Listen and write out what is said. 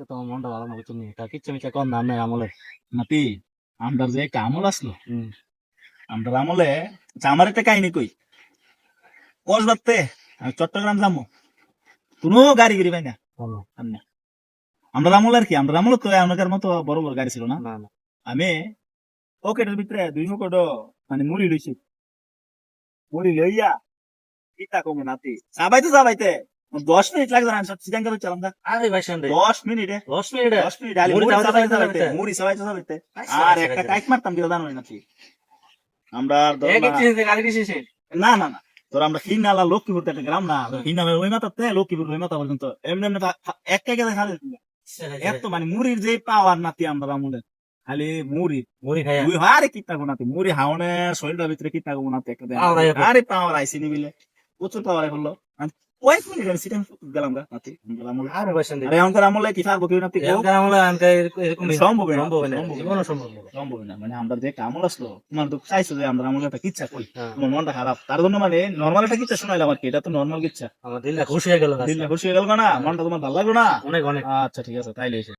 তোমার মনটা ভালো না তুমি কিচ্ছু মিছা কম দাম নাই আমলে নাতি আমরা যে একটা আমল আসলো হুম আমরা আমলে আমার একটা কাহিনী কই কসবাতে আমি চট্টগ্রাম যাবো কোনো গাড়ি গিরি পাই না ভালো সামনে। আমরা আমল আর কি আমরা আমল তো আমাদের মতো বড় বড় গাড়ি ছিল না। না না আমি পকেটের ভিতরে 200 কোটি মানে মুড়ি লইছি মুড়ি লইয়া কিতা কমু নাতি যাবাইতে 10 মিনিট লাগবে না আমি সব সিদ্ধান্ত করে চালাম দা আরে ভাই শুন 10 মিনিটে 10 মিনিট 10 মিনিট আলি মুড়ি মুড়ি চাবাইতে চাবাইতে চাবাইতে। মুড়ি চাবাইতে আচ্ছা, আর আচ্ছা, একটা আচ্ছা। টাইট মারতাম দিল জানো নাতি আমরা আর ধরো এক না- ইঞ্চি গাড়ি দিছিস না না না তোর আমরা হিনালা লক্ষ্মীপুর একটা গ্রাম না হিনালা ওই মাথাতে লক্ষ্মীপুর ওই মাথা পর্যন্ত এমনি এমনি এক এক খালি এত মানে মুড়ির যে পাওয়ার নাতি আমরা আমলে খালি মুড়ি মুড়ি খাইয়া মুড়ি আরে কিতা গো নাতি মুড়ি হাওনে শরীরের ভিতরে কিতা গো নাতি একটা পাওয়ার আইয়া পড়লো। আরে পাওয়ার আইসি নিবিলে প্রচুর পাওয়ার আই হলো ওই মিনিট আমি সিটাম গেলাম গা নাতি আমরা আমলে আরে ভাই শুন আরে আমাদের আমলে কি পারবো কি নাতি গো? এখানকার আমলে এরকম সম্ভব না, সম্ভব না সম্ভব না। জীবনও সম্ভব না সম্ভব না মানে আমরা যে একটা আমল আসলো তোমার তো চাইছো যে আমরা আমলে একটা কিচ্ছা করি হ্যাঁ। তোমার মনটা খারাপ তার জন্য মানে নর্মাল একটা কিচ্ছা শোনাইলাম আর কি এটা তো নর্মাল কিচ্ছা আমার দিলটা খুশি হয়ে গেল দিল খুশি হয়ে গেল না মনটা তোমার ভালো লাগলো না অনেক অনেক আচ্ছা ঠিক আছে তাইলে এসে